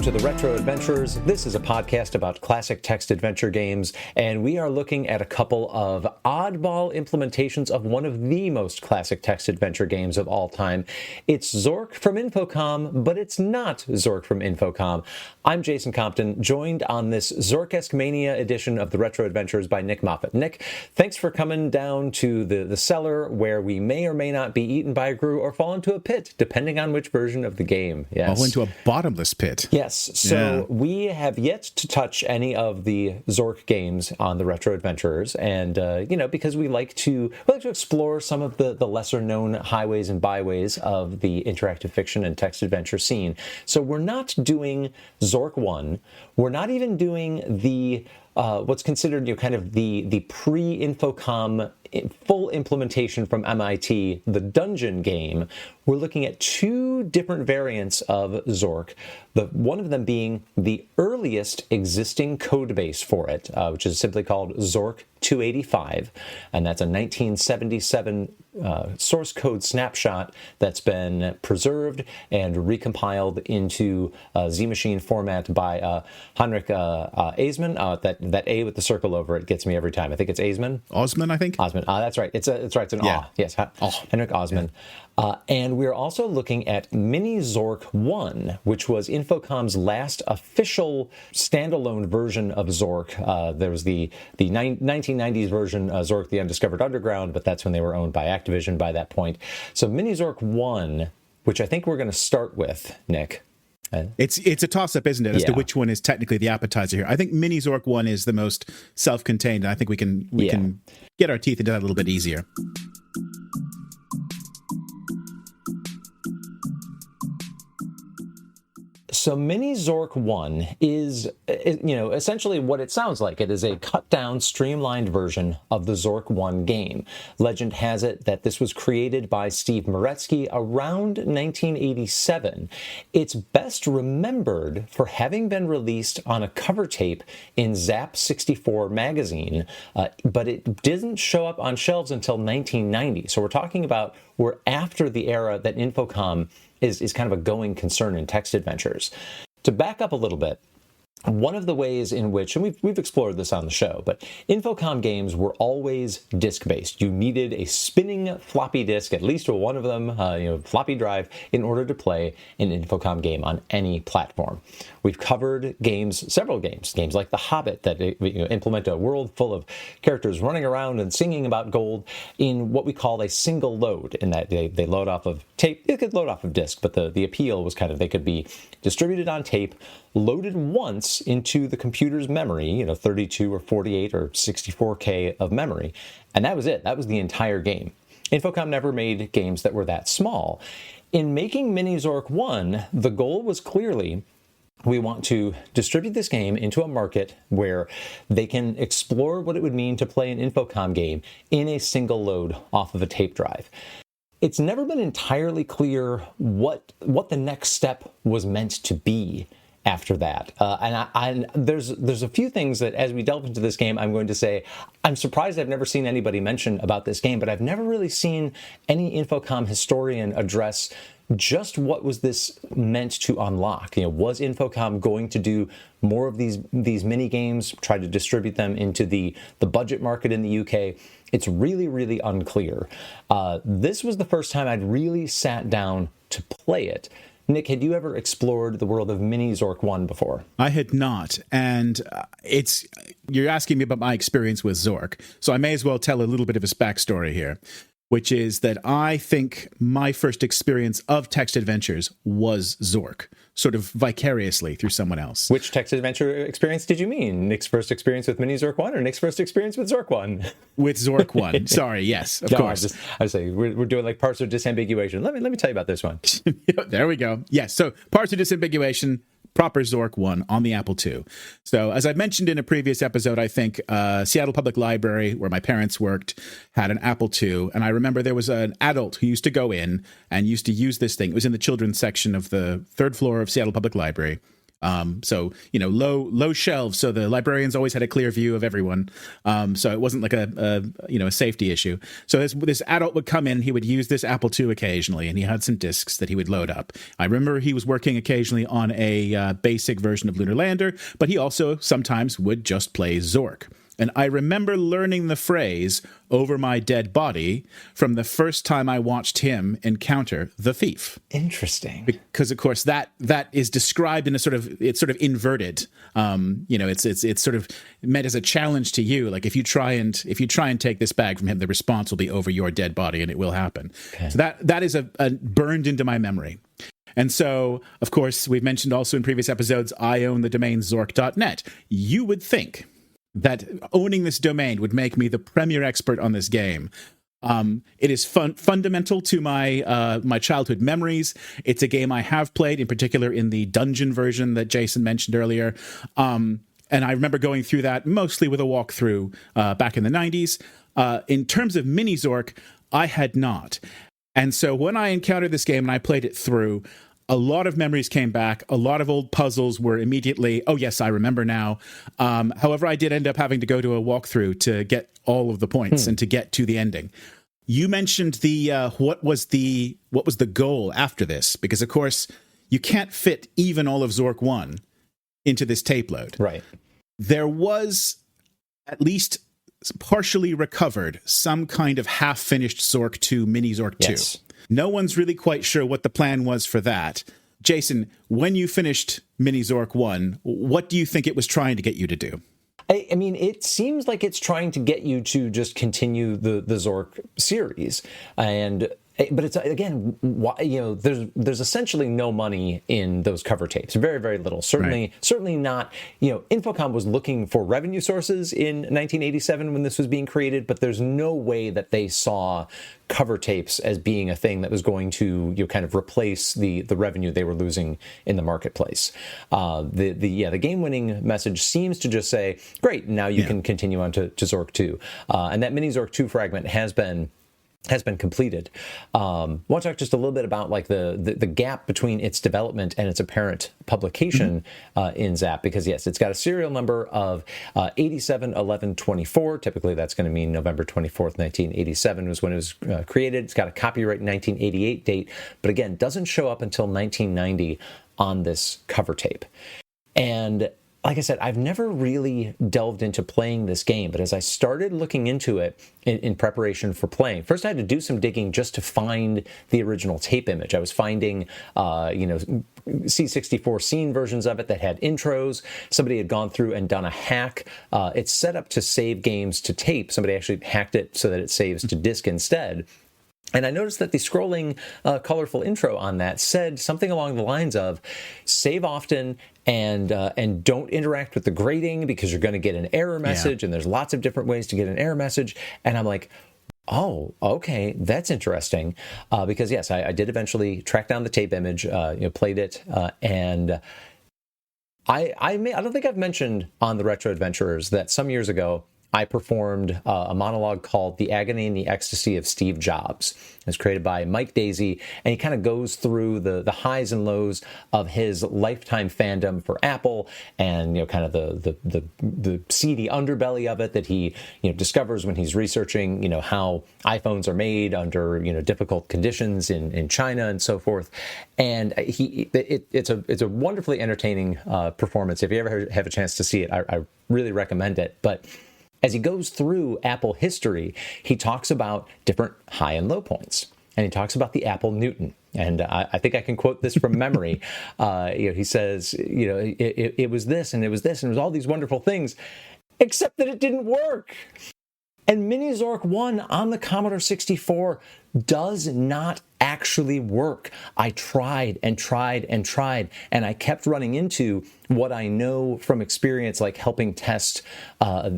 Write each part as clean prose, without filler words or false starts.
to the Retro Adventures. This is a podcast about classic text adventure games, and we are looking at a couple of oddball implementations of one of the most classic text adventure games of all time. It's Zork from Infocom, but it's not Zork from Infocom. I'm Jason Compton, joined on this Zork-esque Mania edition of the Retro Adventures by Nick Moffat. Nick, thanks for coming down to the cellar where we may or may not be eaten by a grue or fall into a pit, depending on which version of the game. Yes. Fall into a bottomless pit. Yes, so we have yet to touch any of the Zork games on the Retro Adventurers, and because we like to explore some of the lesser known highways and byways of the interactive fiction and text adventure scene. So we're not doing Zork 1. We're not even doing the what's considered kind of the pre-Infocom full implementation from MIT, the dungeon game. We're looking at two different variants of Zork, one of them being the earliest existing code base for it, which is simply called Zork-285, and that's a 1977 source code snapshot that's been preserved and recompiled into Z Machine format by Heinrich Osman. That A with the circle over it gets me every time. I think it's Osman. Osman, I think. Osman. That's right. It's an Ah. Yes. Heinrich Osman. Yeah. And we're also looking at Mini-Zork 1, which was Infocom's last official standalone version of Zork. There was the 1990s version, Zork the Undiscovered Underground, but that's when they were owned by Activision by that point. So Mini-Zork 1, which I think we're going to start with, Nick. It's a toss-up, isn't it, as to which one is technically the appetizer here. I think Mini-Zork 1 is the most self-contained, and I think we can get our teeth into that a little bit easier. So Mini-Zork 1 is, essentially what it sounds like. It is a cut-down, streamlined version of the Zork 1 game. Legend has it that this was created by Steve Meretzky around 1987. It's best remembered for having been released on a cover tape in Zap 64 magazine, but it didn't show up on shelves until 1990. So we're talking about we're after the era that Infocom is kind of a going concern in text adventures. To back up a little bit, one of the ways in which, and we've explored this on the show, but Infocom games were always disk-based. You needed a spinning floppy disk, at least one of them, floppy drive, in order to play an Infocom game on any platform. We've covered several games like The Hobbit, that implement a world full of characters running around and singing about gold in what we call a single load, in that they load off of tape. It could load off of disk, but the appeal was kind of they could be distributed on tape, loaded once into the computer's memory, 32 or 48 or 64K of memory, and that was it. That was the entire game. Infocom never made games that were that small. In making Mini-Zork 1, the goal was clearly, we want to distribute this game into a market where they can explore what it would mean to play an Infocom game in a single load off of a tape drive. It's never been entirely clear what the next step was meant to be after that. And there's a few things that, as we delve into this game, I'm going to say, I'm surprised I've never seen anybody mention about this game, but I've never really seen any Infocom historian address just what was this meant to unlock. Was Infocom going to do more of these mini games, try to distribute them into the budget market in the UK? It's really, really unclear. This was the first time I'd really sat down to play it. Nick, had you ever explored the world of Mini-Zork 1 before? I had not, and you're asking me about my experience with Zork, so I may as well tell a little bit of his backstory here, which is that I think my first experience of text adventures was Zork, sort of vicariously through someone else. Which text adventure experience did you mean? Nick's first experience with Mini-Zork 1 or Nick's first experience with Zork 1? With Zork 1. Sorry, yes, of course. I was saying, we're doing like parts of disambiguation. Let me tell you about this one. There we go. Yes, so parts of disambiguation, proper Zork 1 on the Apple II. So as I mentioned in a previous episode, I think Seattle Public Library, where my parents worked, had an Apple II. And I remember there was an adult who used to go in and used to use this thing. It was in the children's section of the third floor of Seattle Public Library. So, low shelves. So the librarians always had a clear view of everyone. So it wasn't like a safety issue. So this adult would come in, he would use this Apple II occasionally, and he had some discs that he would load up. I remember he was working occasionally on a basic version of Lunar Lander, but he also sometimes would just play Zork. And I remember learning the phrase "over my dead body" from the first time I watched him encounter the thief. Interesting. Because of course that is described in it's sort of inverted. It's sort of meant as a challenge to you. Like if you try and take this bag from him, the response will be over your dead body, and it will happen. Okay. So that is a burned into my memory. And so, of course, we've mentioned also in previous episodes, I own the domain Zork.net. You would think that owning this domain would make me the premier expert on this game. It is fundamental to my childhood memories. It's a game I have played, in particular in the dungeon version that Jason mentioned earlier. And I remember going through that mostly with a walkthrough back in the 90s. In terms of Mini-Zork, I had not. And so when I encountered this game and I played it through, a lot of memories came back. A lot of old puzzles were immediately, oh, yes, I remember now. However, I did end up having to go to a walkthrough to get all of the points and to get to the ending. You mentioned what was the goal after this? Because, of course, you can't fit even all of Zork 1 into this tape load. Right. There was at least partially recovered some kind of half-finished Zork 2, Mini-Zork 2. Yes. No one's really quite sure what the plan was for that. Jason, when you finished Mini-Zork 1, what do you think it was trying to get you to do? I mean, it seems like it's trying to get you to just continue the Zork series. But it's, again, there's essentially no money in those cover tapes. Very, very little. Certainly not. Infocom was looking for revenue sources in 1987 when this was being created, but there's no way that they saw cover tapes as being a thing that was going to kind of replace the revenue they were losing in the marketplace. The game-winning message seems to just say, great, now you can continue on to Zork 2. And that Mini-Zork 2 fragment has been completed. I want to talk just a little bit about like the gap between its development and its apparent publication in Zap, because yes, it's got a serial number of 871124. Typically that's going to mean November 24th, 1987 was when it was created. It's got a copyright 1988 date, but again, doesn't show up until 1990 on this cover tape. And like I said, I've never really delved into playing this game, but as I started looking into it in preparation for playing, first I had to do some digging just to find the original tape image. I was finding, C64 scene versions of it that had intros. Somebody had gone through and done a hack. It's set up to save games to tape. Somebody actually hacked it so that it saves to disk instead. And I noticed that the scrolling, colorful intro on that said something along the lines of save often and don't interact with the grading because you're going to get an error message. And there's lots of different ways to get an error message. And I'm like, oh, okay, that's interesting. Because yes, I did eventually track down the tape image, played it, and I don't think I've mentioned on the Retro Adventurers that some years ago I performed a monologue called The Agony and the Ecstasy of Steve Jobs. It was created by Mike Daisey, and he kind of goes through the highs and lows of his lifetime fandom for Apple and, kind of the seedy underbelly of it that he, discovers when he's researching, how iPhones are made under, difficult conditions in China and so forth. And it's a wonderfully entertaining performance. If you ever have a chance to see it, I really recommend it. But as he goes through Apple history, he talks about different high and low points. And he talks about the Apple Newton. And I think I can quote this from memory. He says, it was this and it was this and it was all these wonderful things, except that it didn't work. And Mini-Zork 1 on the Commodore 64 does not actually work. I tried and tried and tried, and I kept running into what I know from experience, like helping test I'm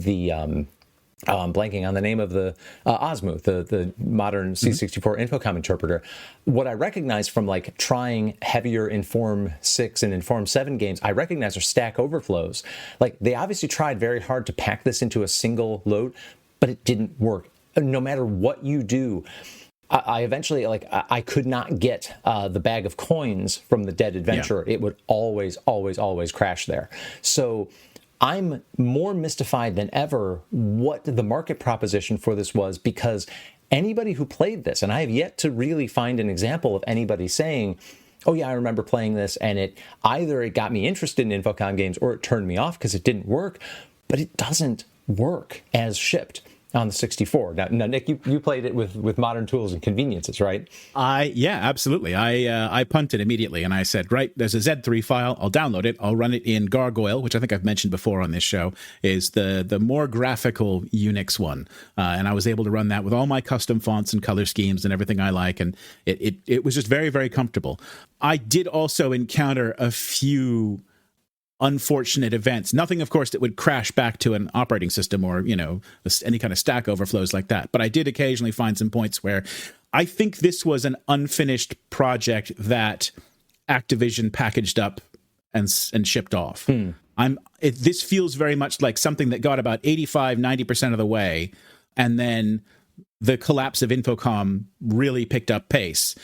blanking on the name of the Osmo, the modern C64 Infocom interpreter. What I recognize from like trying heavier Inform 6 and Inform 7 games, I recognize are stack overflows. Like they obviously tried very hard to pack this into a single load, but it didn't work. No matter what you do, I eventually, like, I could not get the bag of coins from the Dead Adventurer. It would always crash there. So I'm more mystified than ever what the market proposition for this was, because anybody who played this, and I have yet to really find an example of anybody saying, oh yeah, I remember playing this, and it got me interested in Infocom games or it turned me off because it didn't work, but it doesn't work as shipped on the 64. Now Nick, you played it with modern tools and conveniences, right? Yeah, absolutely. I punted immediately, and I said, right, there's a Z3 file. I'll download it. I'll run it in Gargoyle, which I think I've mentioned before on this show, is the more graphical Unix one. And I was able to run that with all my custom fonts and color schemes and everything I like, and it was just very, very comfortable. I did also encounter a few unfortunate events. Nothing, of course, that would crash back to an operating system or, any kind of stack overflows like that. But I did occasionally find some points where I think this was an unfinished project that Activision packaged up and shipped off. This feels very much like something that got about 85-90% of the way, and then the collapse of Infocom really picked up pace.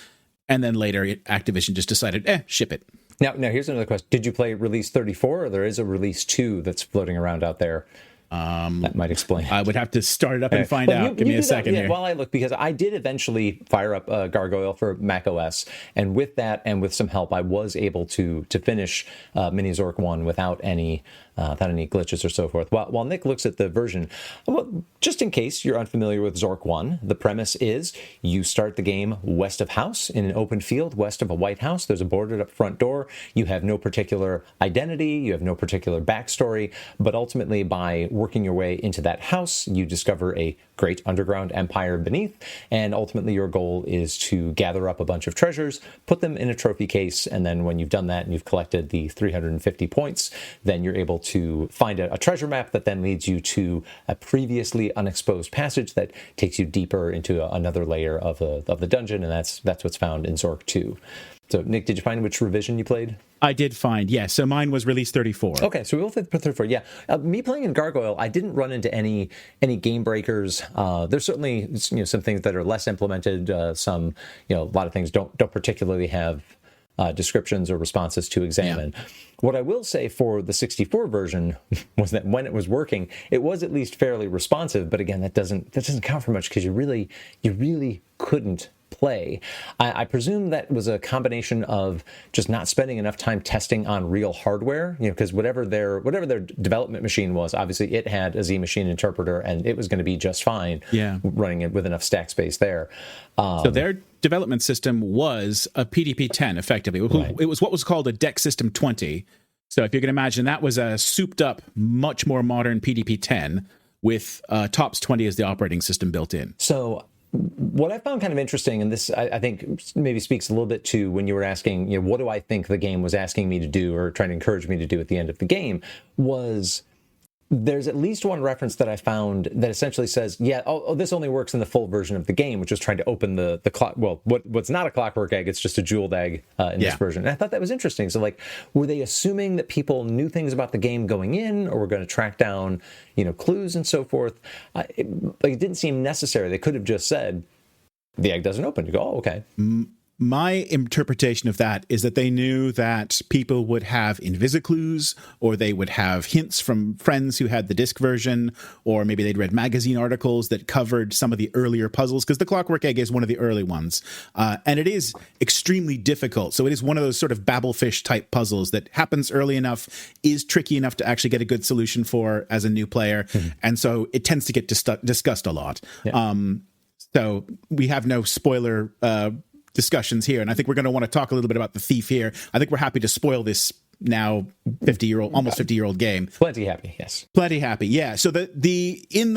And then later, Activision just decided, ship it. Now, here's another question. Did you play Release 34, or there is a Release 2 that's floating around out there? That might explain it. I would have to start it up and find out. Give me a second here. While I look, because I did eventually fire up Gargoyle for Mac OS, and with that and with some help, I was able to finish Mini-Zork 1 without any glitches or so forth. While Nick looks at the version, well, just in case you're unfamiliar with Zork 1, the premise is you start the game west of house in an open field, west of a white house. There's a boarded up front door. You have no particular identity. You have no particular backstory. But ultimately, by working your way into that house, you discover a great underground empire beneath. And ultimately, your goal is to gather up a bunch of treasures, put them in a trophy case. And then when you've done that and you've collected the 350 points, then you're able to find a treasure map that then leads you to a previously unexposed passage that takes you deeper into another layer of the dungeon, and that's what's found in Zork 2. So, Nick, did you find which revision you played? I did find, yes. So mine was Release 34. Okay, so we both put 34. Yeah, me playing in Gargoyle, I didn't run into any game breakers. There's certainly some things that are less implemented. Some a lot of things don't particularly have descriptions or responses to examine. Yeah. What I will say for the 64 version was that when it was working, it was at least fairly responsive. But again, that doesn't count for much, because you really couldn't play. I presume that was a combination of just not spending enough time testing on real hardware, because whatever their development machine was, obviously it had a Z machine interpreter, and it was going to be just fine running it with enough stack space there. So their development system was a PDP-10, effectively. Right. It was what was called a DEC System 20. So if you can imagine, that was a souped-up, much more modern PDP-10 with TOPS 20 as the operating system built in. So what I found kind of interesting, and this I think maybe speaks a little bit to when you were asking, what do I think the game was asking me to do or trying to encourage me to do at the end of the game, was there's at least one reference that I found that essentially says, this only works in the full version of the game, which was trying to open the clock. Well, what's not a clockwork egg, it's just a jeweled egg in this version. And I thought that was interesting. So, were they assuming that people knew things about the game going in, or were going to track down, clues and so forth? It didn't seem necessary. They could have just said, the egg doesn't open. You go, oh, okay. My interpretation of that is that they knew that people would have invisiclues, or they would have hints from friends who had the disc version, or maybe they'd read magazine articles that covered some of the earlier puzzles, because the Clockwork Egg is one of the early ones. And it is extremely difficult. So it is one of those sort of Babelfish type puzzles that happens early enough, is tricky enough to actually get a good solution for as a new player. Mm-hmm. And so it tends to get discussed a lot. Yeah. So we have no spoiler discussions here, and I think we're going to want to talk a little bit about the thief here. I think we're happy to spoil this now almost 50-year-old game. Plenty happy, yes. Plenty happy, yeah. So in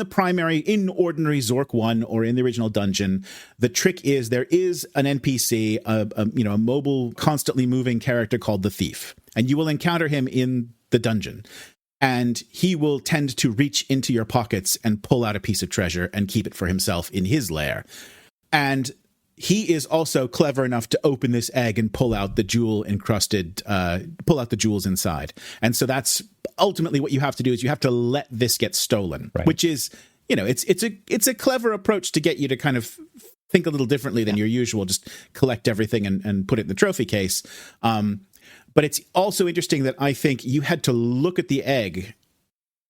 ordinary Zork 1 or in the original dungeon, the trick is there is an NPC, a mobile, constantly moving character called the Thief, and you will encounter him in the dungeon. And he will tend to reach into your pockets and pull out a piece of treasure and keep it for himself in his lair. And he is also clever enough to open this egg and pull out the jewels inside. And so that's ultimately what you have to do, is you have to let this get stolen, right. Which is, it's a clever approach to get you to kind of think a little differently than your usual, just collect everything and put it in the trophy case. But it's also interesting that I think you had to look at the egg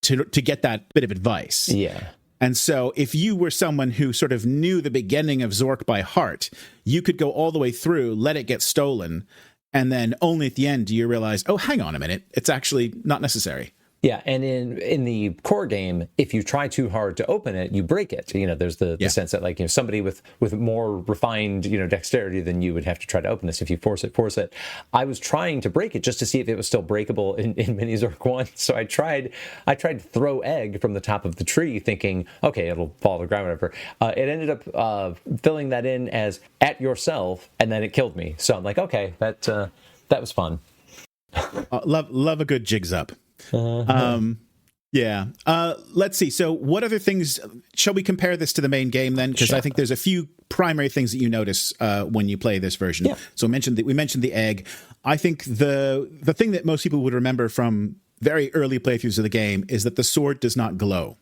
to get that bit of advice. Yeah. And so if you were someone who sort of knew the beginning of Zork by heart, you could go all the way through, let it get stolen, and then only at the end do you realize, oh, hang on a minute, it's actually not necessary. Yeah, and in the core game, if you try too hard to open it, you break it. There's the sense that, like, somebody with more refined, dexterity than you would have to try to open this. If you force it. I was trying to break it just to see if it was still breakable in Mini-Zork 1. So I tried to throw egg from the top of the tree, thinking, okay, it'll fall to the ground, whatever. It ended up filling that in as at yourself, and then it killed me. So I'm like, okay, that was fun. Love a good jigs up. Yeah. Let's see. So what other things, shall we compare this to the main game then? Because I think there's a few primary things that you notice when you play this version. Yeah. So we mentioned the egg. I think the thing that most people would remember from very early playthroughs of the game is that the sword does not glow.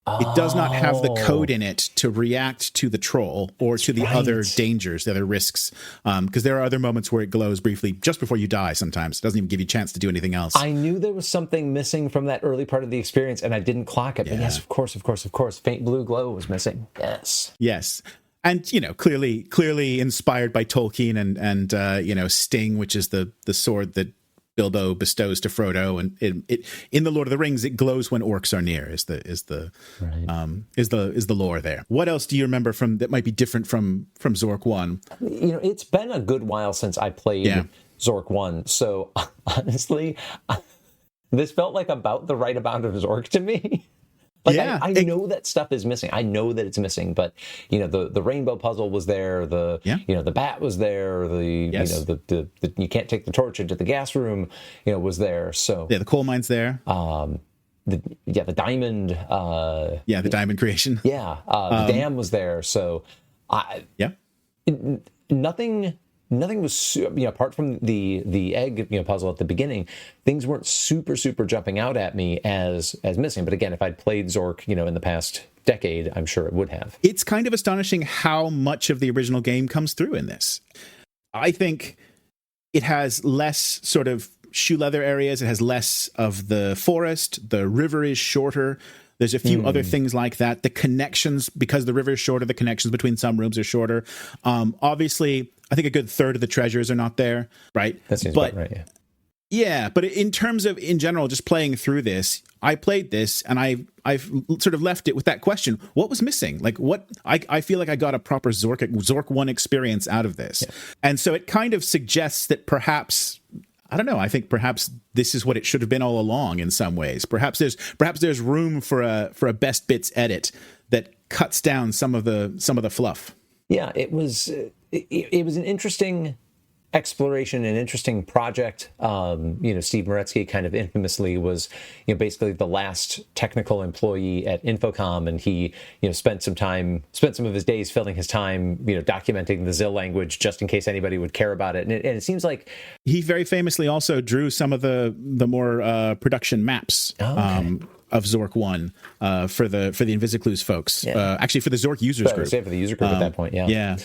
It does not have the code in it to react to the troll or to the other dangers, the other risks. Because there are other moments where it glows briefly just before you die sometimes. It doesn't even give you a chance to do anything else. I knew there was something missing from that early part of the experience, and I didn't clock it. Yeah. But yes, of course. Faint blue glow was missing. Yes. And, clearly inspired by Tolkien and Sting, which is the sword that Bilbo bestows to Frodo, and it in the Lord of the Rings, it glows when orcs are near. Is the lore there? What else do you remember from that might be different from Zork 1? It's been a good while since I played Zork 1, so honestly, this felt like about the right amount of Zork to me. I know that stuff is missing. I know that it's missing, but the rainbow puzzle was there. The bat was there. The you can't take the torch into the gas room. Was there. So the coal mine's there. The diamond. The diamond creation. The dam was there. So Nothing was, apart from the egg puzzle at the beginning, things weren't super jumping out at me as missing. But again, if I'd played Zork, in the past decade, I'm sure it would have. It's kind of astonishing how much of the original game comes through in this. I think it has less sort of shoe leather areas. It has less of the forest. The river is shorter. There's a few other things like that. The connections, because the river is shorter, the connections between some rooms are shorter. Obviously, I think a good third of the treasures are not there, right? That seems about right, yeah. Yeah, but in terms of, in general, just playing through this, I played this and I've sort of left it with that question. What was missing? Like, what? I feel like I got a proper Zork 1 experience out of this. Yeah. And so it kind of suggests that perhaps, I don't know, I think perhaps this is what it should have been all along in some ways. Perhaps there's room for a best bits edit that cuts down some of the fluff. Yeah, it was an interesting exploration, an interesting project. Steve Moretsky kind of infamously was, basically the last technical employee at Infocom, and he, spent some of his days filling his time, documenting the Zill language just in case anybody would care about it. And it seems like he very famously also drew some of the more production maps. Of Zork 1 for the Invisiclues folks. Yeah. Actually, for the Zork users group. For the user group at that point, yeah. Yeah.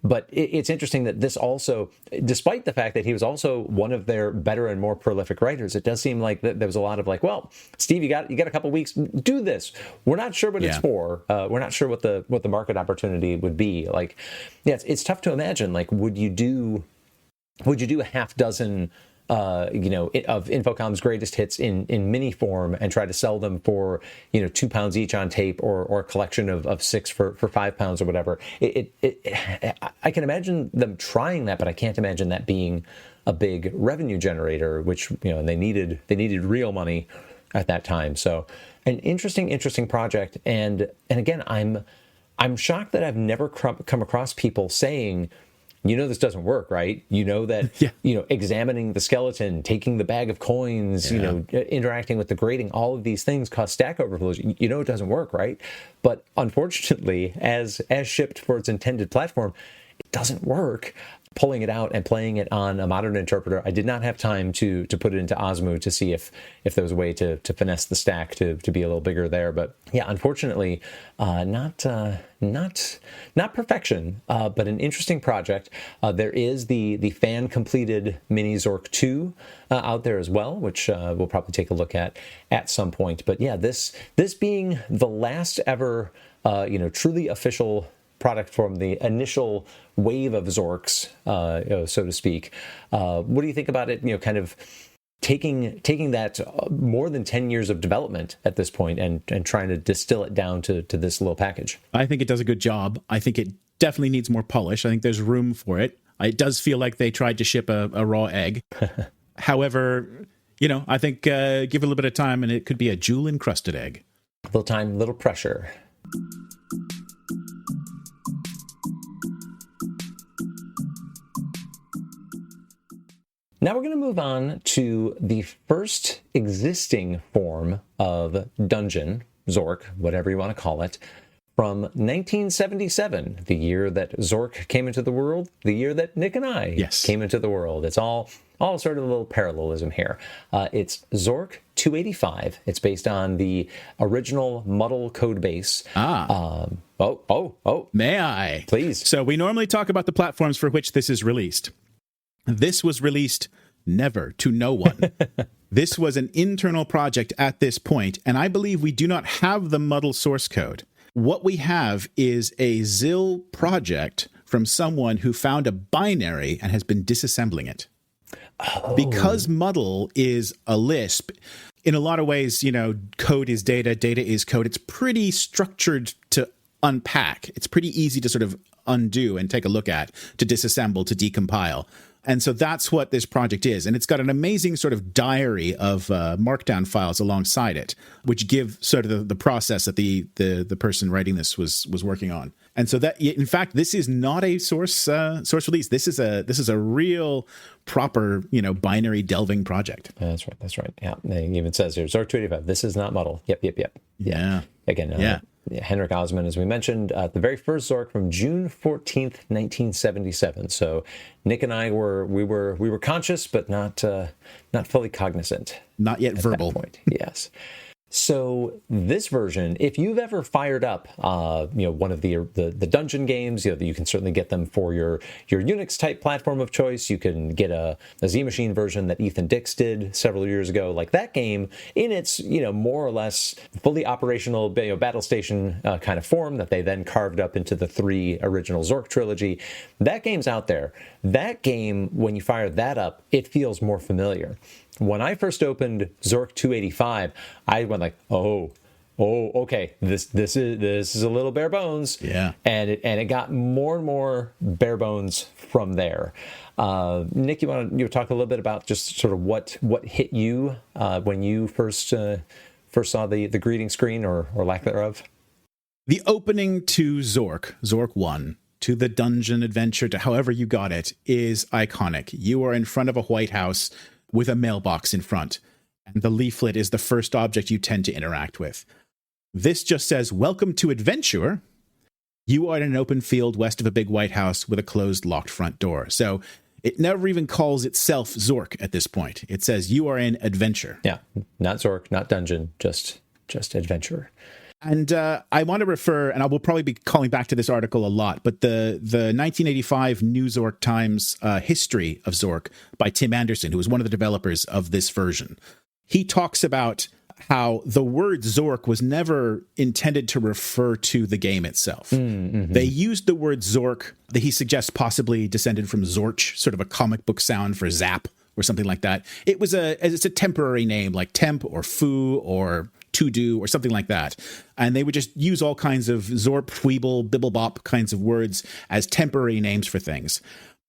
But it's interesting that this also, despite the fact that he was also one of their better and more prolific writers, it does seem like there was a lot of like, well, Steve, you got a couple weeks, do this. We're not sure what it's for. We're not sure what the market opportunity would be. Like, it's tough to imagine. Like, would you do a half dozen of Infocom's greatest hits in mini form and try to sell them for £2 each on tape, or a collection of 6 for £5 or whatever. I can imagine them trying that, but I can't imagine that being a big revenue generator, which and they needed real money at that time. So an interesting project, and again, I'm shocked that I've never come across people saying, this doesn't work, right? That, examining the skeleton, taking the bag of coins, interacting with the grating, all of these things cause stack overflows. It doesn't work, right? But unfortunately, as shipped for its intended platform, it doesn't work. pulling it out and playing it on a modern interpreter. I did not have time to put it into Osmo to see if there was a way to finesse the stack to be a little bigger there. But yeah, unfortunately, not perfection, but an interesting project. There is the fan completed Mini-Zork 2 out there as well, which we'll probably take a look at some point. But yeah, this being the last ever truly official product from the initial wave of Zorks, so to speak. What do you think about it? Kind of taking that more than 10 years of development at this point and trying to distill it down to this little package. I think it does a good job. I think it definitely needs more polish. I think there's room for it. It does feel like they tried to ship a raw egg. However, I think give it a little bit of time and it could be a jewel encrusted egg. Little time, little pressure. Now we're going to move on to the first existing form of dungeon, Zork, whatever you want to call it, from 1977, the year that Zork came into the world, the year that Nick and I came into the world. It's all sort of a little parallelism here. It's Zork-285. It's based on the original Muddle code base. May I? Please. So we normally talk about the platforms for which this is released. This was released never to no one. This was an internal project at this point, and I believe we do not have the Muddle source code. What we have is a ZIL project from someone who found a binary and has been disassembling it. Oh. Because Muddle is a Lisp, in a lot of ways, code is data, data is code. It's pretty structured to unpack. It's pretty easy to sort of undo and take a look at, to disassemble, to decompile. And so that's what this project is. And it's got an amazing sort of diary of markdown files alongside it, which give sort of the process that the person writing this was working on. And so that, in fact, this is not a source release. This is a real proper, binary delving project. That's right. Yeah. It even says here, Zork-285, this is not Muddle. Yep. Yeah. Again, Henrik Osman, as we mentioned, the very first Zork from June 14th, 1977. So Nick and I were conscious, but not fully cognizant. Not yet verbal. At that point. Yes. So this version, if you've ever fired up, one of the dungeon games, you can certainly get them for your Unix type platform of choice. You can get a Z Machine version that Ethan Dix did several years ago. Like that game, in its more or less fully operational battle station kind of form that they then carved up into the 3 original Zork trilogy. That game's out there. That game, when you fire that up, it feels more familiar. When I first opened Zork-285, I went like, oh, okay, this is a little bare bones. Yeah. And it got more and more bare bones from there. Nick, you talk a little bit about just sort of what hit you when you first saw the greeting screen or lack thereof? The opening to Zork 1, to the dungeon adventure, to however you got it, is iconic. You are in front of a White House with a mailbox in front, and the leaflet is the first object you tend to interact with. This just says, "Welcome to Adventure. You are in an open field west of a big White House with a closed, locked front door." So it never even calls itself Zork at this point. It says you are in Adventure. Yeah, not Zork, not dungeon, just Adventure. And I want to refer, and I will probably be calling back to this article a lot, but the 1985 New Zork Times history of Zork by Tim Anderson, who was one of the developers of this version. He talks about how the word Zork was never intended to refer to the game itself. Mm-hmm. They used the word Zork that he suggests possibly descended from Zorch, sort of a comic book sound for zap or something like that. It's a temporary name like temp or foo or to do or something like that. And they would just use all kinds of Zorp, Weeble, Bibblebop kinds of words as temporary names for things.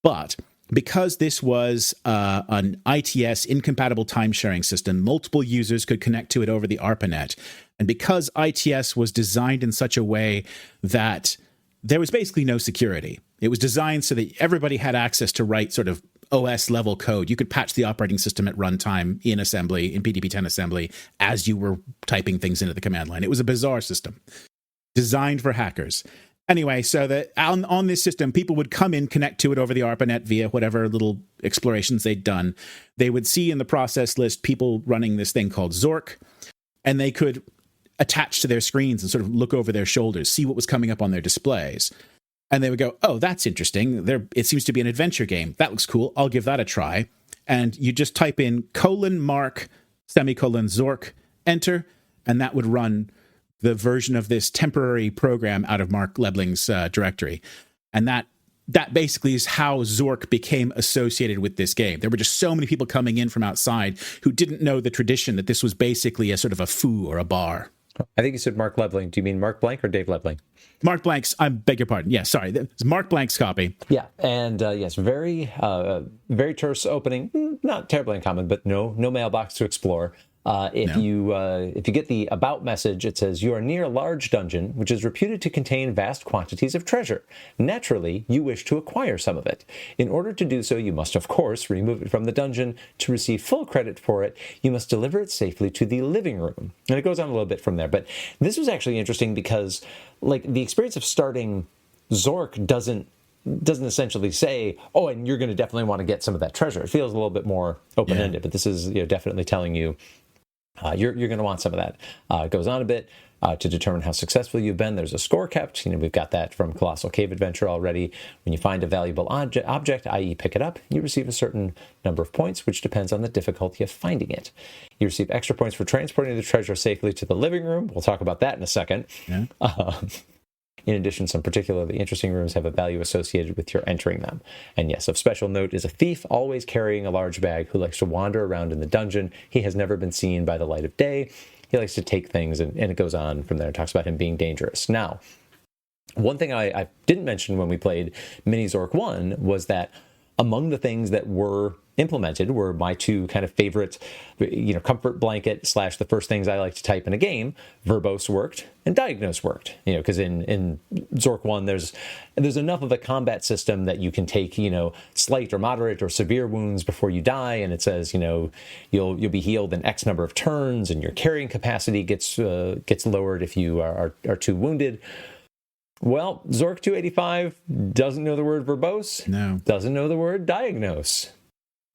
But because this was an ITS, incompatible time-sharing system, multiple users could connect to it over the ARPANET. And because ITS was designed in such a way that there was basically no security, it was designed so that everybody had access to write sort of OS-level code. You could patch the operating system at runtime in assembly, in PDP-10 assembly, as you were typing things into the command line. It was a bizarre system designed for hackers. Anyway, so that on this system, people would come in, connect to it over the ARPANET via whatever little explorations they'd done. They would see in the process list people running this thing called Zork, and they could attach to their screens and sort of look over their shoulders, see what was coming up on their displays. And they would go, oh, that's interesting. It seems to be an adventure game. That looks cool. I'll give that a try. And you just type in :mark, Zork, enter, and that would run the version of this temporary program out of Mark Lebling's directory. And that basically is how Zork became associated with this game. There were just so many people coming in from outside who didn't know the tradition that this was basically a sort of a foo or a bar. I think you said Mark Lebling. Do you mean Mark Blank or Dave Lebling? Mark Blank's, I beg your pardon. Yeah, sorry. It's Mark Blank's copy. Yeah, and yes, very terse opening. Not terribly uncommon, but no mailbox to explore. If you get the about message, it says you are near a large dungeon, which is reputed to contain vast quantities of treasure. Naturally, you wish to acquire some of it. In order to do so, you must, of course, remove it from the dungeon. To receive full credit for it, you must deliver it safely to the living room. And it goes on a little bit from there. But this was actually interesting because, like, the experience of starting Zork doesn't essentially say, oh, and you're going to definitely want to get some of that treasure. It feels a little bit more open-ended, but this is definitely telling you, you're going to want some of that. It goes on a bit to determine how successful you've been. There's a score kept. We've got that from Colossal Cave Adventure already. When you find a valuable object, i.e. pick it up, you receive a certain number of points, which depends on the difficulty of finding it. You receive extra points for transporting the treasure safely to the living room. We'll talk about that in a second. Yeah. In addition, some particularly interesting rooms have a value associated with your entering them. And yes, of special note is a thief always carrying a large bag who likes to wander around in the dungeon. He has never been seen by the light of day. He likes to take things, and it goes on from there. It talks about him being dangerous. Now, one thing I didn't mention when we played Mini-Zork 1 was that among the things that were implemented were my two kind of favorite, comfort blanket / the first things I like to type in a game. Verbose worked and Diagnose worked, because in Zork 1 there's enough of a combat system that you can take, slight or moderate or severe wounds before you die, and it says, you'll be healed in X number of turns, and your carrying capacity gets lowered if you are too wounded. Well, Zork-285 doesn't know the word verbose. No. Doesn't know the word diagnose.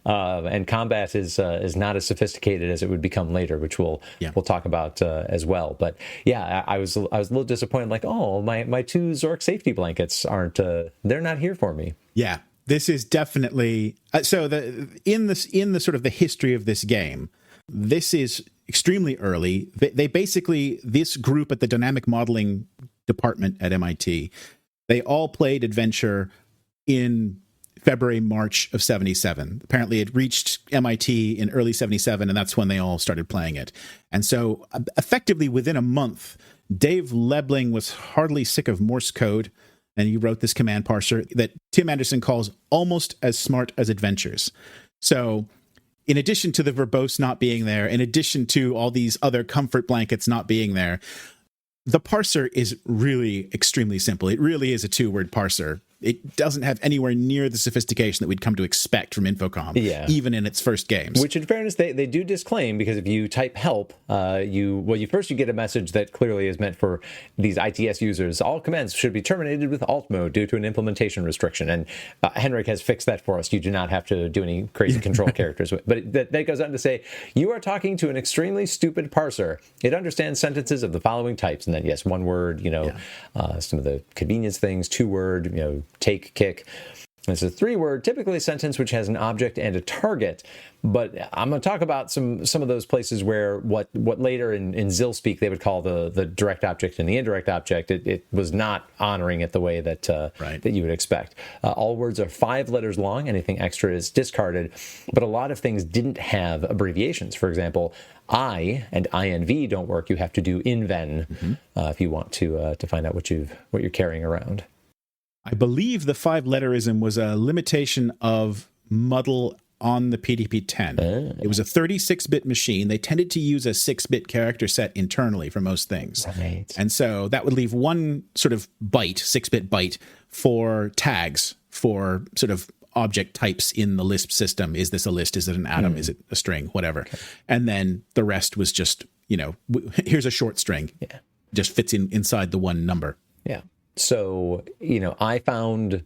And combat is not as sophisticated as it would become later, which we'll talk about as well. But yeah, I was a little disappointed. Like, oh, my two Zork safety blankets aren't. They're not here for me. Yeah, this is definitely so. In the sort of the history of this game, this is extremely early. They basically, this group at the dynamic modeling department at MIT, they all played Adventure in February, March of 77. Apparently it reached MIT in early 77, and that's when they all started playing it. And so effectively within a month, Dave Lebling was heartily sick of Morse code, and he wrote this command parser that Tim Anderson calls almost as smart as Adventures. So in addition to the verbose not being there, in addition to all these other comfort blankets not being there, the parser is really extremely simple. It really is a two-word parser. It doesn't have anywhere near the sophistication that we'd come to expect from Infocom, even in its first games. Which, in fairness, they do disclaim, because if you type help, you get a message that clearly is meant for these ITS users. All commands should be terminated with alt mode due to an implementation restriction. And Henrik has fixed that for us. You do not have to do any crazy control characters. But that goes on to say, you are talking to an extremely stupid parser. It understands sentences of the following types. And then, yes, one word, some of the convenience things, 2-word, take, kick. It's a 3-word, typically a sentence which has an object and a target. But I'm going to talk about some of those places where what later in Zill speak they would call the direct object and the indirect object. It was not honoring it the way that that you would expect. All words are 5 letters long. Anything extra is discarded. But a lot of things didn't have abbreviations. For example, I and INV don't work. You have to do INVEN if you want to find out what you're carrying around. I believe the 5-letterism was a limitation of muddle on the PDP-10. It was a 36-bit machine. They tended to use a 6-bit character set internally for most things. Right. And so that would leave one sort of byte, 6-bit byte, for tags, for sort of object types in the Lisp system. Is this a list? Is it an atom? Is it a string? Whatever. Okay. And then the rest was just, here's a short string. Yeah. Just fits inside the one number. Yeah. So, I found,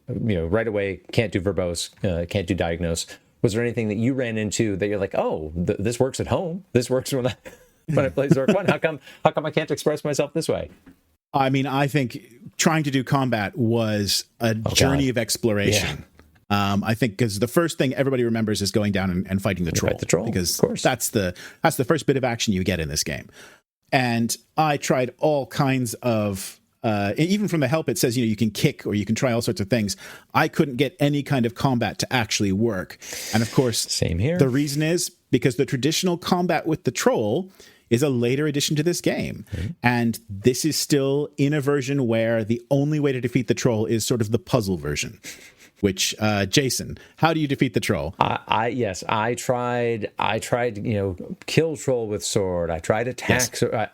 right away, can't do verbose, can't do diagnose. Was there anything that you ran into that you're like, oh, this works at home? This works when I play Zork 1. How come I can't express myself this way? I mean, I think trying to do combat was a journey of exploration. Yeah. I think because the first thing everybody remembers is going down and fighting the troll. Fight the troll, because of course. That's the first bit of action you get in this game. And I tried all kinds of even from the help, it says, you can kick or you can try all sorts of things. I couldn't get any kind of combat to actually work. And of course, same here. The reason is because the traditional combat with the troll is a later addition to this game. Mm-hmm. And this is still in a version where the only way to defeat the troll is sort of the puzzle version. Which, Jason, how do you defeat the troll? I tried, kill troll with sword. I tried attack, yes.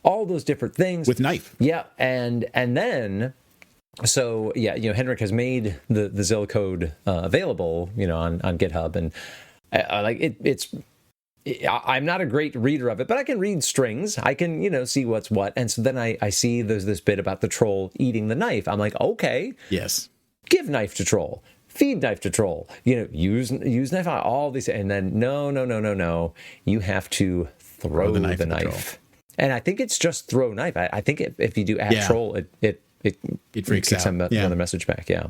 All those different things with knife. Yeah, and then, so yeah, Henrik has made the Zill code available, on GitHub, and I'm not a great reader of it, but I can read strings. I can, see what's what, and so then I see there's this bit about the troll eating the knife. I'm like, okay, yes. Give knife to troll, feed knife to troll, use knife on all these, and then no, you have to throw the knife. And I think it's just throw knife. I think if you do add troll, it freaks out. Another message back. Yeah.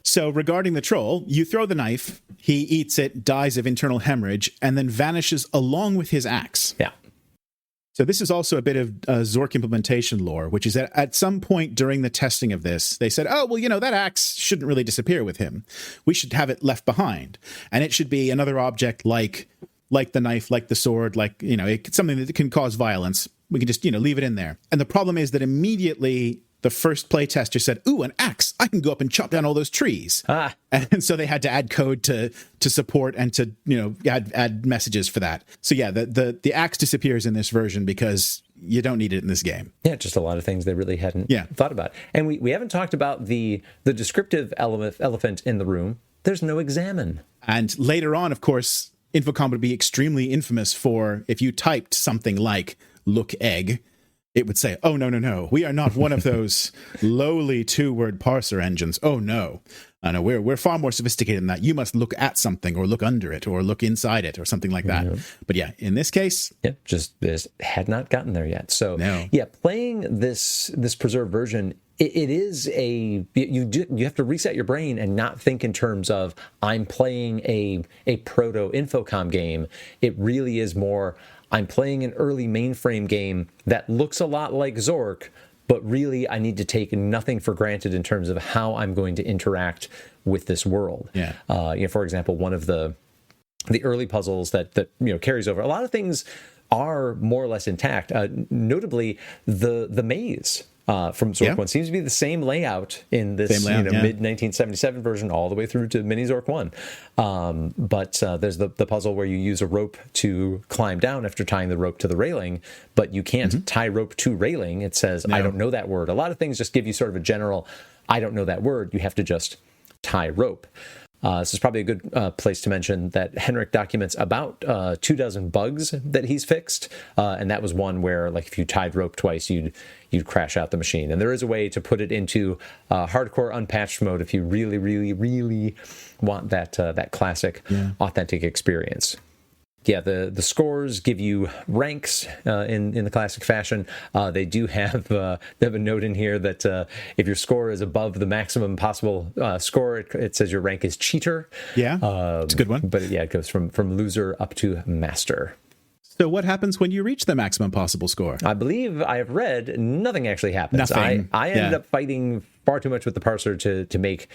So regarding the troll, you throw the knife, he eats it, dies of internal hemorrhage, and then vanishes along with his axe. Yeah. So this is also a bit of Zork implementation lore, which is that at some point during the testing of this, they said, oh, well, that axe shouldn't really disappear with him. We should have it left behind. And it should be another object like the knife, like the sword, something that can cause violence. We can just, leave it in there. And the problem is that immediately the first playtester said, ooh, an axe. I can go up and chop down all those trees. And so they had to add code to support and to, add messages for that. So yeah, the axe disappears in this version because you don't need it in this game. Yeah, just a lot of things they really hadn't thought about. And we haven't talked about the descriptive elephant in the room. There's no examine. And later on, of course, Infocom would be extremely infamous for if you typed something like look egg, it would say, oh, no, we are not one of those lowly two-word parser engines. Oh, no. No, we're far more sophisticated than that. You must look at something or look under it or look inside it or something like that. Yeah. But yeah, in this case... Yeah, just this had not gotten there yet. So yeah, playing this preserved version, it is you have to reset your brain and not think in terms of I'm playing a proto Infocom game. It really is more... I'm playing an early mainframe game that looks a lot like Zork, but really I need to take nothing for granted in terms of how I'm going to interact with this world. Yeah. For example, one of the early puzzles that carries over, a lot of things are more or less intact. Notably, the maze. From Zork 1 seems to be the same layout in this mid-1977 version all the way through to Mini-Zork 1. But there's the puzzle where you use a rope to climb down after tying the rope to the railing, but you can't tie rope to railing. It says, I don't know that word. A lot of things just give you sort of a general, I don't know that word. You have to just tie rope. This is probably a good place to mention that Henrik documents about 24 bugs that he's fixed, and that was one where, like, if you tied rope twice, you'd crash out the machine. And there is a way to put it into hardcore unpatched mode if you really, really, really want that classic, authentic experience. Yeah, the scores give you ranks in the classic fashion. They do have a note in here that if your score is above the maximum possible score, it says your rank is cheater. Yeah, it's a good one. But yeah, it goes from loser up to master. So what happens when you reach the maximum possible score? I believe I have read nothing actually happens. Nothing. I ended up fighting far too much with the parser to make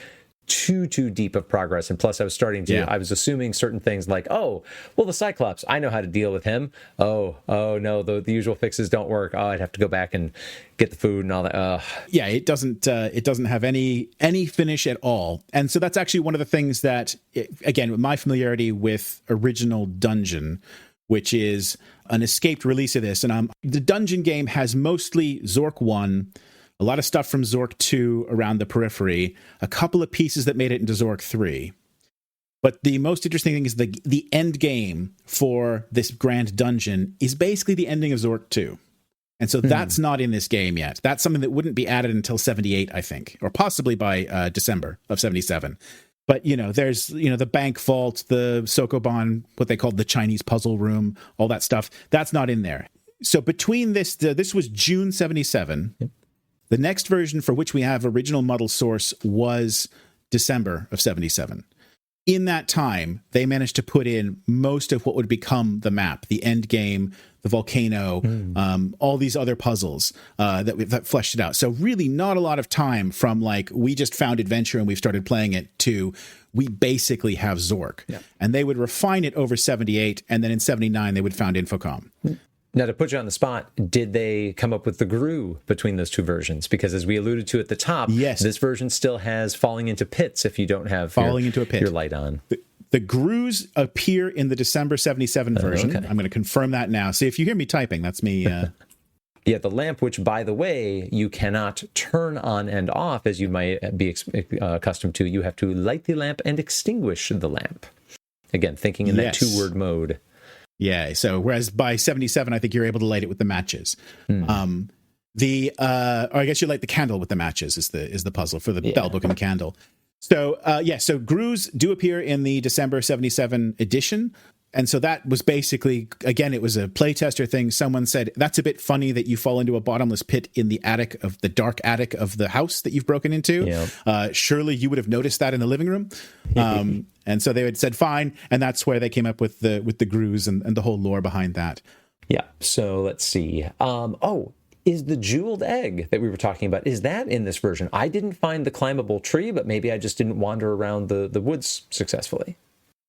too deep of progress, and plus I was starting to I was assuming certain things like, oh, well, the Cyclops, I know how to deal with him. Oh no, the usual fixes don't work. Oh, I'd have to go back and get the food and all that. Yeah, it doesn't have any finish at all. And so that's actually one of the things that, again, with my familiarity with original Dungeon, which is an escaped release of this, and the Dungeon game has mostly Zork 1, a lot of stuff from Zork 2 around the periphery, a couple of pieces that made it into Zork 3. But the most interesting thing is the end game for this grand dungeon is basically the ending of Zork 2. And so that's not in this game yet. That's something that wouldn't be added until 78, I think, or possibly by December of 77. But, there's, the bank vault, the Sokoban, what they called the Chinese puzzle room, all that stuff. That's not in there. So between this was June 77. Yep. The next version for which we have original model source was December of 77. In that time, they managed to put in most of what would become the map, the end game, the volcano, all these other puzzles that fleshed it out. So really not a lot of time from we just found adventure and we've started playing it to we basically have Zork. Yeah. And they would refine it over 78, and then in 79 they would found Infocom. Now, to put you on the spot, did they come up with the GRU between those two versions? Because as we alluded to at the top, yes, this version still has falling into pits if you don't have your light on. The GRUs appear in the December 77 version. Okay. I'm going to confirm that now. See, if you hear me typing, that's me. Yeah, the lamp, which, by the way, you cannot turn on and off as you might be accustomed to. You have to light the lamp and extinguish the lamp. Again, thinking in that two-word mode. Yeah, so whereas by 77, I think you're able to light it with the matches. Or I guess you light the candle with the matches is the puzzle for the bell book and candle. So, so GRUs do appear in the December 77 edition. And so that was basically, again, it was a playtester thing. Someone said, that's a bit funny that you fall into a bottomless pit in the dark attic of the house that you've broken into. Yeah. Surely you would have noticed that in the living room. And so they had said, fine. And that's where they came up with the GRUs and the whole lore behind that. Yeah. So let's see. Is the jeweled egg that we were talking about, is that in this version? I didn't find the climbable tree, but maybe I just didn't wander around the woods successfully.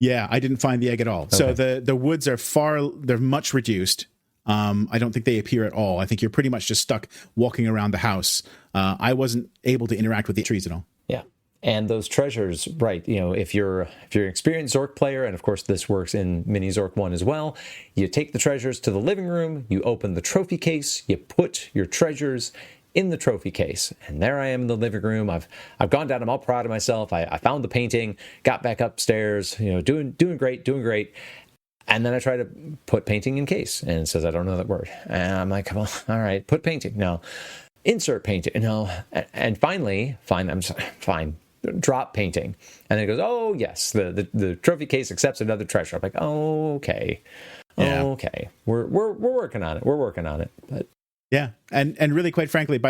Yeah, I didn't find the egg at all. Okay. So the woods they're much reduced. I don't think they appear at all. I think you're pretty much just stuck walking around the house. I wasn't able to interact with the trees at all. Yeah. And those treasures, right, if you're an experienced Zork player, and of course this works in Mini-Zork 1 as well, you take the treasures to the living room, you open the trophy case, you put your treasures in the trophy case, and there I am in the living room. I've gone down. I'm all proud of myself. I found the painting, got back upstairs. Doing great. And then I try to put painting in case, and it says I don't know that word. And I'm like, well, all right, put painting. No, insert painting. No, and finally, fine. Drop painting, and then it goes, oh yes, the trophy case accepts another treasure. I'm like, oh okay, okay, we're working on it, but. Yeah, and really, quite frankly,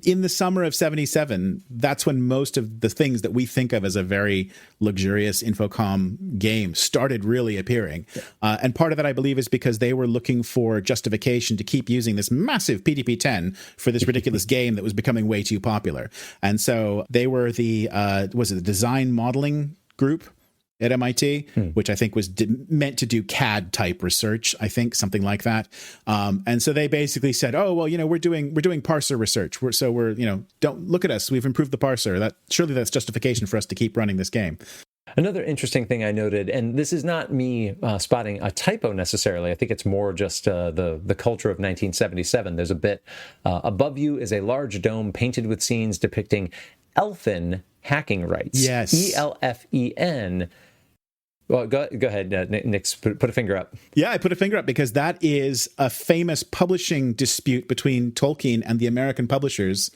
in the summer of 77, that's when most of the things that we think of as a very luxurious Infocom game started really appearing. And part of that, I believe, is because they were looking for justification to keep using this massive PDP-10 for this ridiculous game that was becoming way too popular. And so they were the design modeling group at MIT, which I think was meant to do CAD type research, I think, something like that. And so they basically said, oh, well, we're doing parser research. We're don't look at us. We've improved the parser. Surely that's justification for us to keep running this game. Another interesting thing I noted, and this is not me spotting a typo necessarily. I think it's more just the culture of 1977. There's a bit above you is a large dome painted with scenes depicting elfin hacking rights. Yes. ELFEN. Well, go ahead, Nick, put a finger up. Yeah, I put a finger up because that is a famous publishing dispute between Tolkien and the American publishers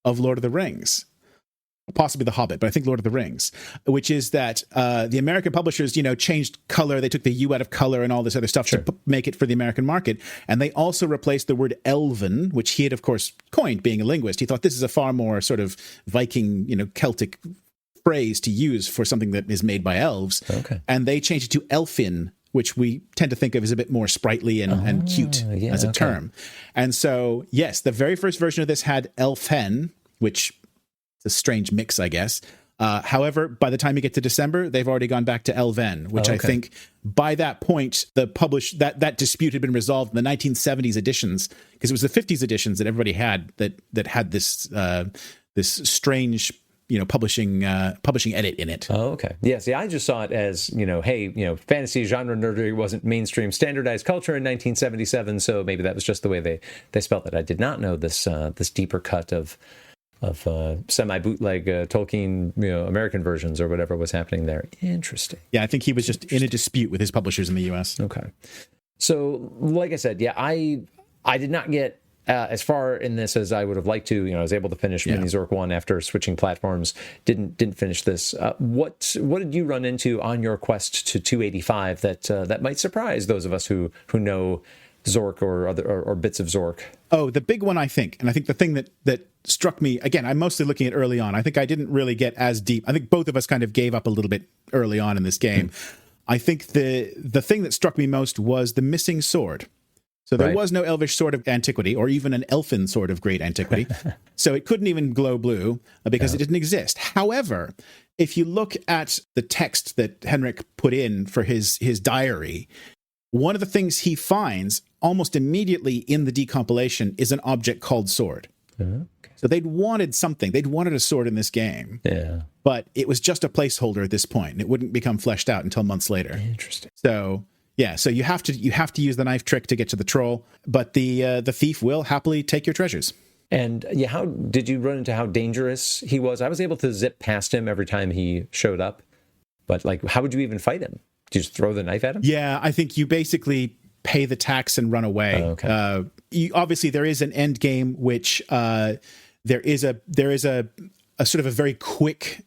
of Lord of the Rings. Possibly The Hobbit, but I think Lord of the Rings, which is that the American publishers, changed color. They took the U out of color and all this other stuff to make it for the American market. And they also replaced the word elven, which he had, of course, coined being a linguist. He thought this is a far more sort of Viking, Celtic phrase to use for something that is made by elves. Okay. And they changed it to elfin, which we tend to think of as a bit more sprightly and cute as a term. And so, yes, the very first version of this had elfen, which is a strange mix, I guess. However, by the time you get to December, they've already gone back to elven, which I think by that point, that dispute had been resolved in the 1970s editions, because it was the 50s editions that everybody had that had this strange publishing edit in it. Oh, okay. Yeah, see, I just saw it as, hey, fantasy genre nerdery wasn't mainstream standardized culture in 1977, so maybe that was just the way they spelt it. I did not know this deeper cut of semi-bootleg Tolkien, American versions or whatever was happening there. Interesting. Yeah, I think he was just in a dispute with his publishers in the U.S. Okay. So, like I said, yeah, I did not get as far in this as I would have liked to. I was able to finish Mini-Zork 1 after switching platforms. Didn't finish this. What did you run into on your quest to 285 that might surprise those of us who know Zork or bits of Zork? Oh, the big one, I think, and I think the thing that struck me, again, I'm mostly looking at early on. I think I didn't really get as deep. I think both of us kind of gave up a little bit early on in this game. I think the thing that struck me most was the missing sword. So there was no elvish sword of antiquity, or even an elfin sword of great antiquity. So it couldn't even glow blue because it didn't exist. However, if you look at the text that Henrik put in for his diary, one of the things he finds almost immediately in the decompilation is an object called sword. Okay. So they'd wanted something. They'd wanted a sword in this game. Yeah. But it was just a placeholder at this point, and it wouldn't become fleshed out until months later. Interesting. So yeah, so you have to use the knife trick to get to the troll, but the thief will happily take your treasures. And how did you run into how dangerous he was? I was able to zip past him every time he showed up, but how would you even fight him? Did you just throw the knife at him? Yeah, I think you basically pay the tax and run away. Oh, okay. Obviously, there is an end game, which there is a sort of a very quick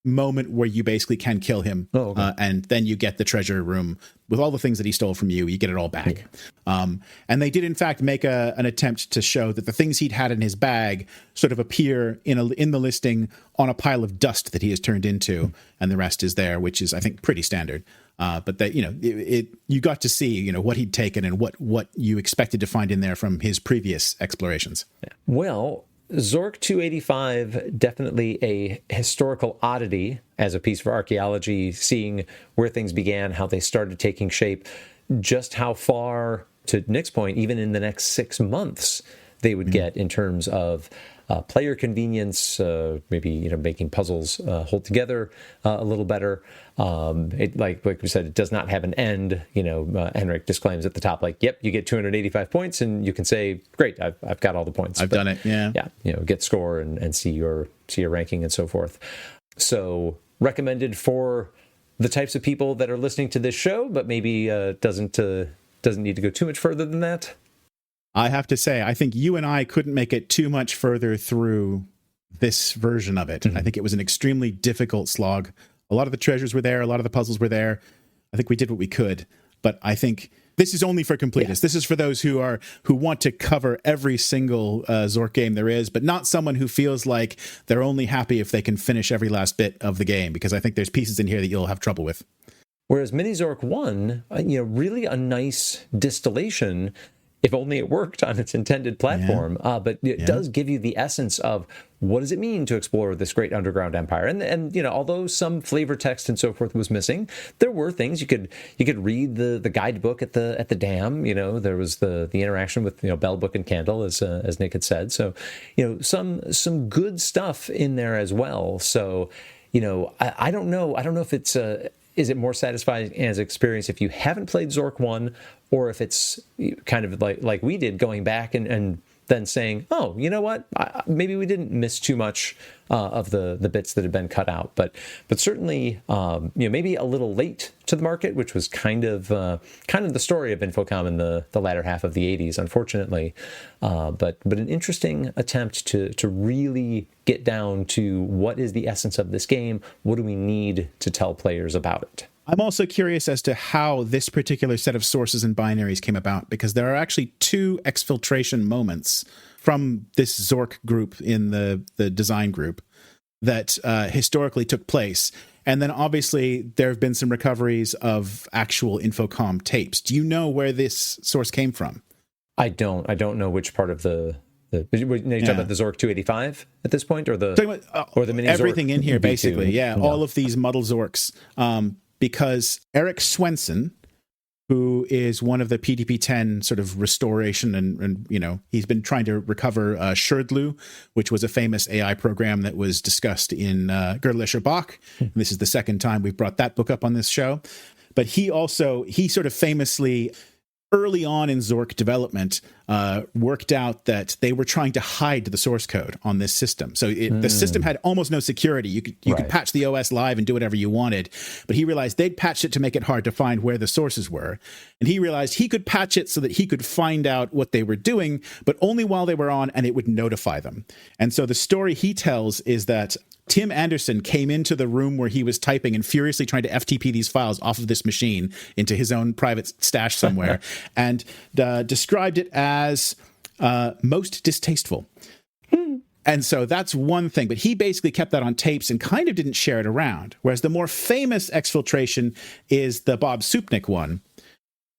moment where you basically can kill him. Oh, okay. And then you get the treasure room with all the things that he stole from you. You get it all back. Yeah. And they did, in fact, make an attempt to show that the things he'd had in his bag sort of appear in the listing on a pile of dust that he has turned into, and the rest is there, which is, I think, pretty standard. But that, you got to see, what he'd taken and what you expected to find in there from his previous explorations. Yeah. Well, Zork-285, definitely a historical oddity as a piece of archaeology, seeing where things began, how they started taking shape, just how far, to Nick's point, even in the next 6 months, they would get in terms of player convenience, maybe making puzzles hold together a little better. Like we said, it does not have an end. Henrik disclaims at the top, yep, you get 285 points, and you can say, great, I've got all the points. I've done it. Yeah, get score and see your ranking and so forth. So recommended for the types of people that are listening to this show, but maybe doesn't need to go too much further than that. I have to say, I think you and I couldn't make it too much further through this version of it. Mm-hmm. I think it was an extremely difficult slog. A lot of the treasures were there. A lot of the puzzles were there. I think we did what we could. But I think this is only for completists. Yeah. This is for those who want to cover every single Zork game there is, but not someone who feels like they're only happy if they can finish every last bit of the game, because I think there's pieces in here that you'll have trouble with. Whereas Mini-Zork 1, really a nice distillation, if only it worked on its intended platform. But it does give you the essence of what does it mean to explore this great underground empire. And although some flavor text and so forth was missing, there were things you could read the guidebook at the dam. There was the interaction with Bell, Book, and Candle, as Nick had said. So some good stuff in there as well. So I don't know if it's is it more satisfying as experience if you haven't played Zork 1, or if it's kind of like we did, going back and then saying, oh, you know what, maybe we didn't miss too much of the bits that had been cut out, but certainly maybe a little late to the market, which was kind of the story of Infocom in the latter half of the 80s, unfortunately. But an interesting attempt to really get down to what is the essence of this game. What do we need to tell players about it? I'm also curious as to how this particular set of sources and binaries came about, because there are actually 2 exfiltration moments from this Zork group in the design group that historically took place. And then obviously there have been some recoveries of actual Infocom tapes. Do you know where this source came from? I don't know which part of the you're talking about the Zork-285 at this point, or the Mini-Zork? Everything in here, basically. All of these muddle Zorks. Because Eric Swenson, who is one of the PDP-10 sort of restoration, and he's been trying to recover Sherdlu, which was a famous AI program that was discussed in Gödelischer Bach. And this is the second time we've brought that book up on this show. But he sort of famously, early on in Zork development, worked out that they were trying to hide the source code on this system. So the system had almost no security. You could patch the OS live and do whatever you wanted, but he realized they'd patched it to make it hard to find where the sources were. And he realized he could patch it so that he could find out what they were doing, but only while they were on, and it would notify them. And so the story he tells is that Tim Anderson came into the room where he was typing and furiously trying to FTP these files off of this machine into his own private stash somewhere and described it as most distasteful. And so that's one thing. But he basically kept that on tapes and kind of didn't share it around. Whereas the more famous exfiltration is the Bob Supnick one.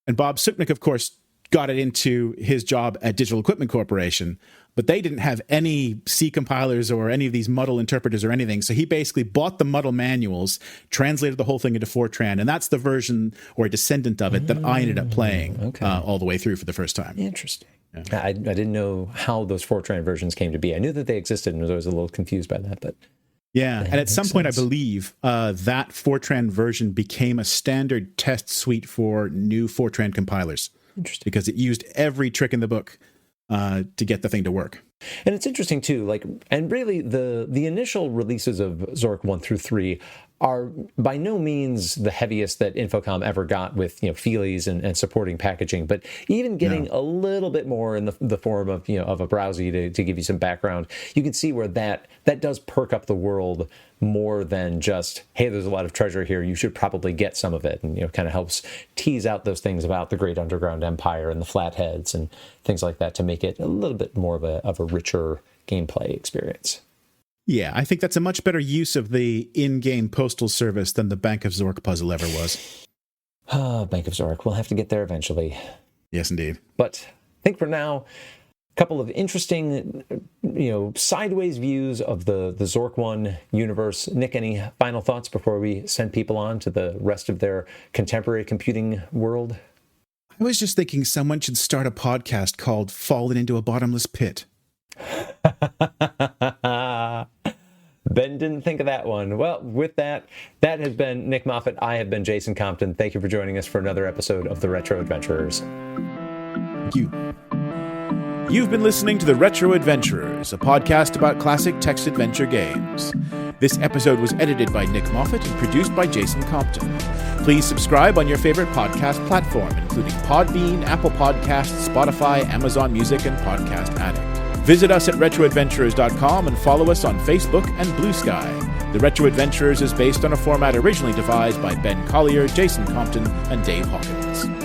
And Bob Supnick, of course, got it into his job at Digital Equipment Corporation, but they didn't have any C compilers or any of these muddle interpreters or anything. So he basically bought the muddle manuals, translated the whole thing into Fortran, and that's the version or a descendant of it that I ended up playing all the way through for the first time. Interesting. Yeah. I didn't know how those Fortran versions came to be. I knew that they existed and was always a little confused by that, but... Yeah, and at some point, I believe, that Fortran version became a standard test suite for new Fortran compilers. Interesting. Because it used every trick in the book to get the thing to work. And it's interesting, too, and really the initial releases of Zork 1 through 3 are by no means the heaviest that Infocom ever got with, feelies and supporting packaging, but even getting a little bit more in the form of, of a browser to give you some background, you can see where that does perk up the world more than just, hey, there's a lot of treasure here, you should probably get some of it, and, kind of helps tease out those things about the Great Underground Empire and the Flatheads and things like that to make it a little bit more of a richer gameplay experience. Yeah, I think that's a much better use of the in-game postal service than the Bank of Zork puzzle ever was. Bank of Zork. We'll have to get there eventually. Yes, indeed. But I think for now, a couple of interesting, sideways views of the Zork 1 universe. Nick, any final thoughts before we send people on to the rest of their contemporary computing world? I was just thinking someone should start a podcast called Fallen into a Bottomless Pit. Ben didn't think of that one. Well, with that has been Nick Moffat. I have been Jason Compton. Thank you for joining us for another episode of The Retro Adventurers. Thank you. You've been listening to The Retro Adventurers, a podcast about classic text adventure games. This episode was edited by Nick Moffat and produced by Jason Compton. Please subscribe on your favorite podcast platform, including Podbean, Apple Podcasts, Spotify, Amazon Music, and Podcast Addict. Visit us at retroadventurers.com and follow us on Facebook and Blue Sky. The Retro Adventurers is based on a format originally devised by Ben Collier, Jason Compton, and Dave Hawkins.